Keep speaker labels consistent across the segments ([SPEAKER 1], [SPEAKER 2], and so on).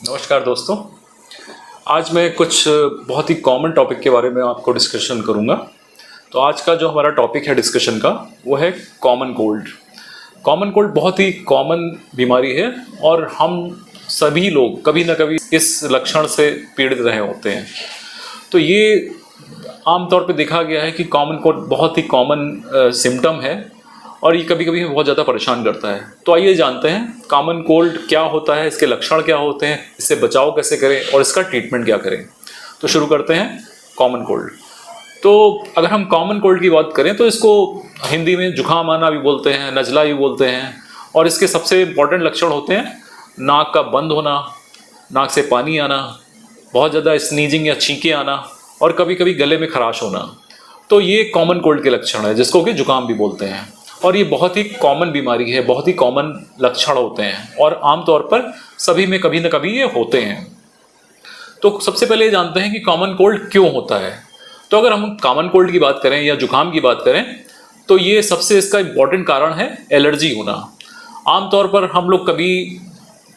[SPEAKER 1] नमस्कार दोस्तों। आज मैं कुछ बहुत ही कॉमन टॉपिक के बारे में आपको डिस्कशन करूंगा। तो आज का जो हमारा टॉपिक है डिस्कशन का वो है कॉमन कोल्ड। कॉमन कोल्ड बहुत ही कॉमन बीमारी है और हम सभी लोग कभी ना कभी इस लक्षण से पीड़ित रहे होते हैं। तो ये आमतौर पे देखा गया है कि कॉमन कोल्ड बहुत ही कॉमन सिम्टम है और ये कभी कभी हमें बहुत ज़्यादा परेशान करता है। तो आइए जानते हैं कॉमन कोल्ड क्या होता है, इसके लक्षण क्या होते हैं, इससे बचाव कैसे करें और इसका ट्रीटमेंट क्या करें। तो शुरू करते हैं कॉमन कोल्ड। तो अगर हम कॉमन कोल्ड की बात करें तो इसको हिंदी में जुकाम आना भी बोलते हैं, नज़ला भी बोलते हैं। और इसके सबसे इम्पॉर्टेंट लक्षण होते हैं नाक का बंद होना, नाक से पानी आना, बहुत ज़्यादा स्नीजिंग या छींके आना और कभी कभी गले में खराश होना। तो ये कॉमन कोल्ड के लक्षण है जिसको कि जुकाम भी बोलते हैं। और ये बहुत ही कॉमन बीमारी है, बहुत ही कॉमन लक्षण होते हैं और आमतौर पर सभी में कभी ना कभी ये होते हैं। तो सबसे पहले ये जानते हैं कि कॉमन कोल्ड क्यों होता है। तो अगर हम कॉमन कोल्ड की बात करें या जुकाम की बात करें तो ये सबसे इसका इम्पॉर्टेंट कारण है एलर्जी होना। आमतौर पर हम लोग कभी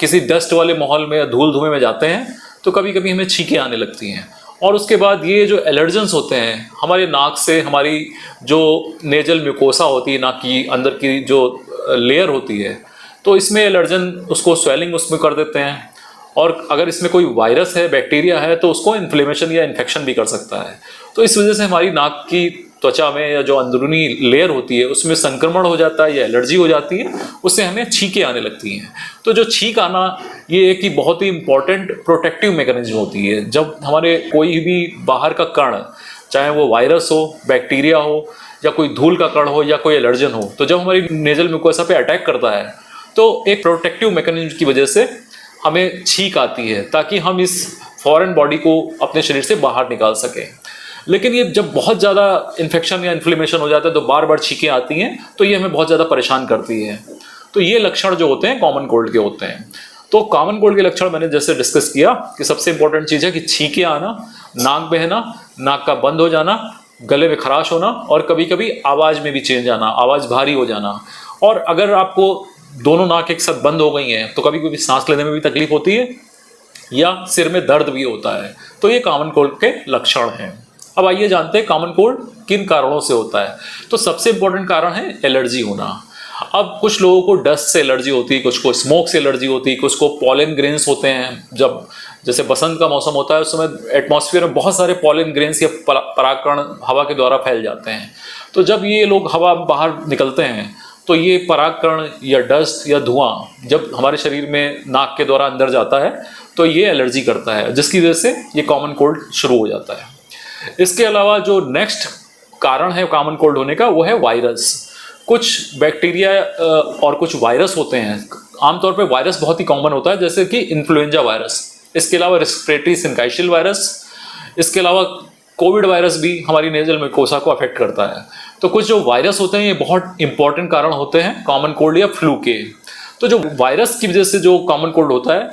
[SPEAKER 1] किसी डस्ट वाले माहौल में या धूल धुएं में जाते हैं तो कभी कभी हमें छींकें आने लगती हैं और उसके बाद ये जो एलर्जेंस होते हैं हमारे नाक से, हमारी जो नेजल म्यूकोसा होती है, नाक की अंदर की जो लेयर होती है, तो इसमें एलर्जन उसको स्वेलिंग उसमें कर देते हैं। और अगर इसमें कोई वायरस है, बैक्टीरिया है तो उसको इन्फ्लेमेशन या इन्फेक्शन भी कर सकता है। तो इस वजह से हमारी नाक की त्वचा में या जो अंदरूनी लेयर होती है उसमें संक्रमण हो जाता है या एलर्जी हो जाती है, उससे हमें छींकें आने लगती हैं। तो जो छींक आना ये एक ही बहुत ही इंपॉर्टेंट प्रोटेक्टिव मैकेनिज्म होती है। जब हमारे कोई भी बाहर का कण, चाहे वो वायरस हो, बैक्टीरिया हो या कोई धूल का कण हो या कोई एलर्जन हो, तो जब हमारी नेजल म्यूकोसा पे अटैक करता है तो एक प्रोटेक्टिव मैकेनिज्म की वजह से हमें छींक आती है ताकि हम इस फॉरेन बॉडी को अपने शरीर से बाहर निकाल सकें। लेकिन ये जब बहुत ज़्यादा इन्फेक्शन या इन्फ्लेमेशन हो जाता है तो बार बार छींकें आती हैं, तो ये हमें बहुत ज़्यादा परेशान करती है। तो ये लक्षण जो होते हैं कॉमन कोल्ड के होते हैं। तो कॉमन कोल्ड के लक्षण मैंने जैसे डिस्कस किया कि सबसे इंपॉर्टेंट चीज़ है कि छींकें आना, नाक बहना, नाक का बंद हो जाना, गले में खराश होना और कभी कभी आवाज़ में भी चेंज आना, आवाज़ भारी हो जाना। और अगर आपको दोनों नाक एक साथ बंद हो गई हैं तो कभी कभी सांस लेने में भी तकलीफ होती है या सिर में दर्द भी होता है। तो ये कॉमन कोल्ड के लक्षण हैं। अब आइए जानते हैं कॉमन कोल्ड किन कारणों से होता है। तो सबसे इंपॉर्टेंट कारण है एलर्जी होना। अब कुछ लोगों को डस्ट से एलर्जी होती है, कुछ को स्मोक से एलर्जी होती है, कुछ को पॉलन ग्रेन्स होते हैं। जब जैसे बसंत का मौसम होता है उस समय एटमॉस्फेयर में बहुत सारे पॉलन ग्रेन्स या परागकण हवा के द्वारा फैल जाते हैं। तो जब ये लोग हवा बाहर निकलते हैं तो ये परागकण या डस्ट या धुआं जब हमारे शरीर में नाक के द्वारा अंदर जाता है तो ये एलर्जी करता है, जिसकी वजह से ये कॉमन कोल्ड शुरू हो जाता है। इसके अलावा जो नेक्स्ट कारण है कॉमन कोल्ड होने का वो है वायरस। कुछ बैक्टीरिया और कुछ वायरस होते हैं। आमतौर पे वायरस बहुत ही कॉमन होता है जैसे कि इन्फ्लुएंजा वायरस, इसके अलावा रेस्पिरेटरी सिंकाइशियल वायरस, इसके अलावा कोविड वायरस भी हमारी नेजल म्यूकोसा को अफेक्ट करता है। तो कुछ जो वायरस होते हैं ये बहुत इंपॉर्टेंट कारण होते हैं कॉमन कोल्ड या फ्लू के। तो जो वायरस की वजह से जो कॉमन कोल्ड होता है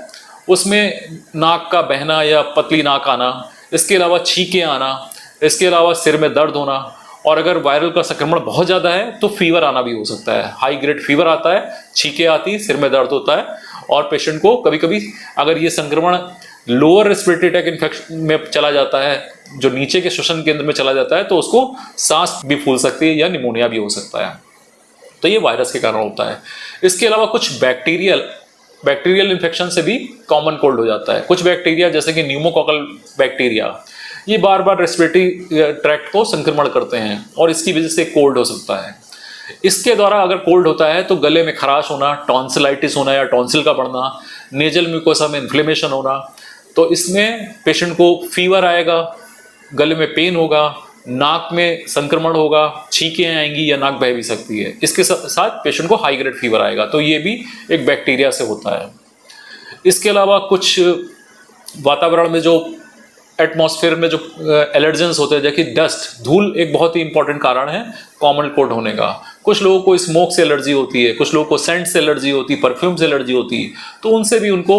[SPEAKER 1] उसमें नाक का बहना या पतली नाक आना, इसके अलावा छींकें आना, इसके अलावा सिर में दर्द होना और अगर वायरल का संक्रमण बहुत ज़्यादा है तो फीवर आना भी हो सकता है। हाई ग्रेड फीवर आता है, छींकें आती, सिर में दर्द होता है और पेशेंट को कभी कभी अगर ये संक्रमण लोअर रेस्पिरेटरी ट्रैक्ट इन्फेक्शन में चला जाता है, जो नीचे के श्वसन केंद्र में चला जाता है, तो उसको सांस भी फूल सकती है या निमोनिया भी हो सकता है। तो ये वायरस के कारण होता है। इसके अलावा कुछ बैक्टीरियल इन्फेक्शन से भी कॉमन कोल्ड हो जाता है। कुछ बैक्टीरिया जैसे कि न्यूमोकॉकल बैक्टीरिया ये बार बार रेस्पिरेटरी ट्रैक्ट को संक्रमण करते हैं और इसकी वजह से कोल्ड हो सकता है। इसके द्वारा अगर कोल्ड होता है तो गले में खराश होना, टॉन्सिलाइटिस होना या टॉन्सिल का बढ़ना, नेजल म्यूकोसा में इन्फ्लेमेशन होना, तो इसमें पेशेंट को फीवर आएगा, गले में पेन होगा, नाक में संक्रमण होगा, छींकें आएंगी या नाक बह भी सकती है। इसके साथ पेशेंट को हाई ग्रेड फीवर आएगा, तो ये भी एक बैक्टीरिया से होता है। इसके अलावा कुछ वातावरण में जो एटमॉस्फेयर में जो एलर्जेंस होते हैं जैसे डस्ट, धूल एक बहुत ही इंपॉर्टेंट कारण है कॉमन कोल्ड होने का। कुछ लोगों को स्मोक से एलर्जी होती है, कुछ लोगों को सेंट से एलर्जी होती है, परफ्यूम से एलर्जी होती है, तो उनसे भी उनको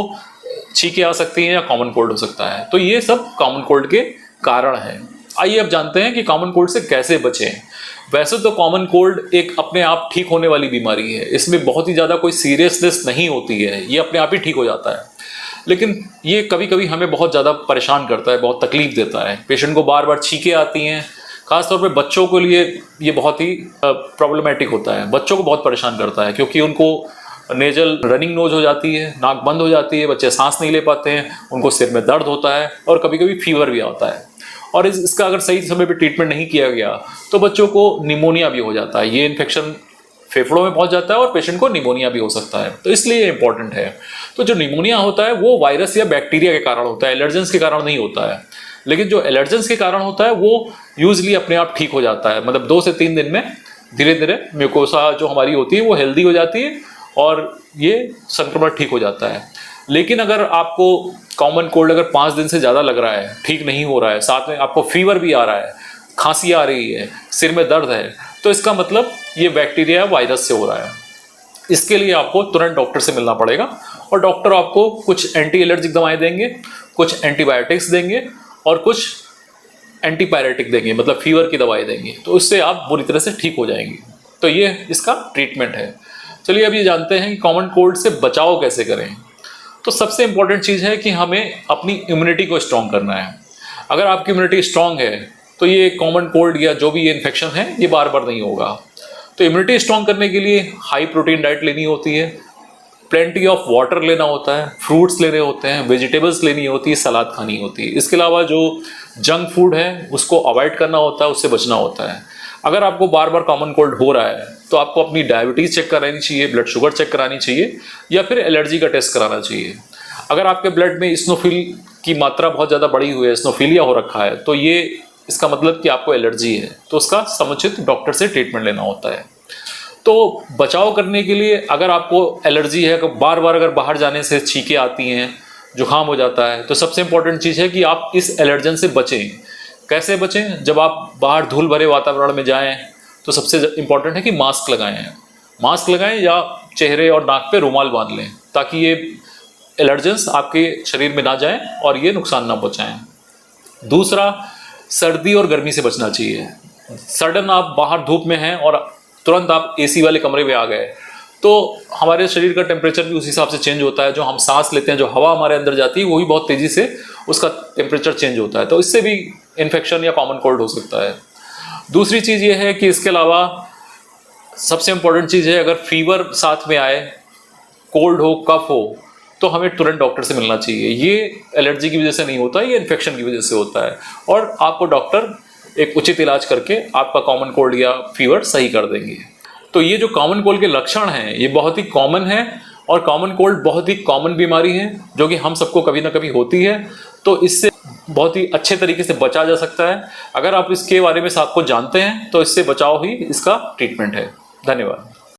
[SPEAKER 1] छींकें आ सकती हैं या कॉमन कोल्ड हो सकता है। तो ये सब कॉमन कोल्ड के कारण हैं। आइए अब जानते हैं कि कॉमन कोल्ड से कैसे बचें। वैसे तो कॉमन कोल्ड एक अपने आप ठीक होने वाली बीमारी है, इसमें बहुत ही ज़्यादा कोई सीरियसनेस नहीं होती है, ये अपने आप ही ठीक हो जाता है। लेकिन ये कभी कभी हमें बहुत ज़्यादा परेशान करता है, बहुत तकलीफ देता है। पेशेंट को बार बार छींकें आती हैं, खासतौर पे बच्चों के लिए ये बहुत ही प्रॉब्लमेटिक होता है, बच्चों को बहुत परेशान करता है, क्योंकि उनको नेजल रनिंग नोज हो जाती है, नाक बंद हो जाती है, बच्चे सांस नहीं ले पाते हैं, उनको सिर में दर्द होता है और कभी कभी फीवर भी आता है। और इसका अगर सही समय पे ट्रीटमेंट नहीं किया गया तो बच्चों को निमोनिया भी हो जाता है। ये इन्फेक्शन फेफड़ों में पहुंच जाता है और पेशेंट को निमोनिया भी हो सकता है, तो इसलिए ये इंपॉर्टेंट है। तो जो निमोनिया होता है वो वायरस या बैक्टीरिया के कारण होता है, एलर्जेंस के कारण नहीं होता है। लेकिन जो एलर्जेंस के कारण होता है वो यूजली अपने आप ठीक हो जाता है, मतलब 2 से 3 दिन में धीरे धीरे म्यूकोसा जो हमारी होती है वो हेल्दी हो जाती है और ये संक्रमण ठीक हो जाता है। लेकिन अगर आपको कॉमन कोल्ड अगर 5 दिन से ज़्यादा लग रहा है, ठीक नहीं हो रहा है, साथ में आपको फीवर भी आ रहा है, खांसी आ रही है, सिर में दर्द है, तो इसका मतलब ये बैक्टीरिया वायरस से हो रहा है। इसके लिए आपको तुरंत डॉक्टर से मिलना पड़ेगा और डॉक्टर आपको कुछ एंटी एलर्जिक दवाएं देंगे, कुछ एंटीबायोटिक्स देंगे और कुछ एंटीपायरेटिक देंगे, मतलब फीवर की दवाई देंगे, तो उससे आप बुरी तरह से ठीक हो जाएंगे। तो ये इसका ट्रीटमेंट है। चलिए अब ये जानते हैं कि कॉमन कोल्ड से बचाव कैसे करें। तो सबसे इंपॉर्टेंट चीज़ है कि हमें अपनी इम्यूनिटी को स्ट्रॉन्ग करना है। अगर आपकी इम्यूनिटी स्ट्रॉन्ग है तो ये कॉमन कोल्ड या जो भी ये इन्फेक्शन है ये बार बार नहीं होगा। तो इम्यूनिटी स्ट्रॉन्ग करने के लिए हाई प्रोटीन डाइट लेनी होती है, प्लेंटी ऑफ वाटर लेना होता है, फ्रूट्स लेने होते हैं, वेजिटेबल्स लेनी होती है, सलाद खानी होती है। इसके अलावा जो जंक फूड है उसको अवॉइड करना होता है, उससे बचना होता है। अगर आपको बार बार कॉमन कोल्ड हो रहा है तो आपको अपनी डायबिटीज़ चेक करानी चाहिए, ब्लड शुगर चेक करानी चाहिए या फिर एलर्जी का टेस्ट कराना चाहिए। अगर आपके ब्लड में स्नोफिल की मात्रा बहुत ज़्यादा बढ़ी हुई है, स्नोफिलिया हो रखा है, तो ये इसका मतलब कि आपको एलर्जी है, तो उसका समुचित डॉक्टर से ट्रीटमेंट लेना होता है। तो बचाव करने के लिए अगर आपको एलर्जी है, बार बार अगर बाहर जाने से छींकें आती हैं, जुकाम हो जाता है, तो सबसे इंपॉर्टेंट चीज़ है कि आप इस एलर्जन से बचें। कैसे बचें? जब आप बाहर धूल भरे वातावरण में जाएं तो सबसे इंपॉर्टेंट है कि मास्क लगाएं। मास्क लगाएं या चेहरे और नाक पे रुमाल बांध लें ताकि ये एलर्जेंस आपके शरीर में ना जाएं और ये नुकसान ना पहुंचाएं। दूसरा, सर्दी और गर्मी से बचना चाहिए। सडन आप बाहर धूप में हैं और तुरंत आप एसी वाले कमरे में आ गए तो हमारे शरीर का टेम्परेचर भी उस हिसाब से चेंज होता है। जो हम सांस लेते हैं, जो हवा हमारे अंदर जाती है, वो भी बहुत तेज़ी से उसका टेम्परेचर चेंज होता है, तो इससे भी इन्फेक्शन या कॉमन कोल्ड हो सकता है। दूसरी चीज़ ये है कि इसके अलावा सबसे इम्पोर्टेंट चीज़ है, अगर फीवर साथ में आए, कोल्ड हो, कफ हो, तो हमें तुरंत डॉक्टर से मिलना चाहिए। ये एलर्जी की वजह से नहीं होता है, ये इन्फेक्शन की वजह से होता है और आपको डॉक्टर एक उचित इलाज करके आपका कॉमन कोल्ड या फीवर सही कर देंगे। तो ये जो कॉमन कोल्ड के लक्षण हैं ये बहुत ही कॉमन है और कॉमन कोल्ड बहुत ही कॉमन बीमारी है जो कि हम सबको कभी ना कभी होती है, तो इससे बहुत ही अच्छे तरीके से बचा जा सकता है। अगर आप इसके बारे में आपको जानते हैं तो इससे बचाव ही इसका ट्रीटमेंट है। धन्यवाद।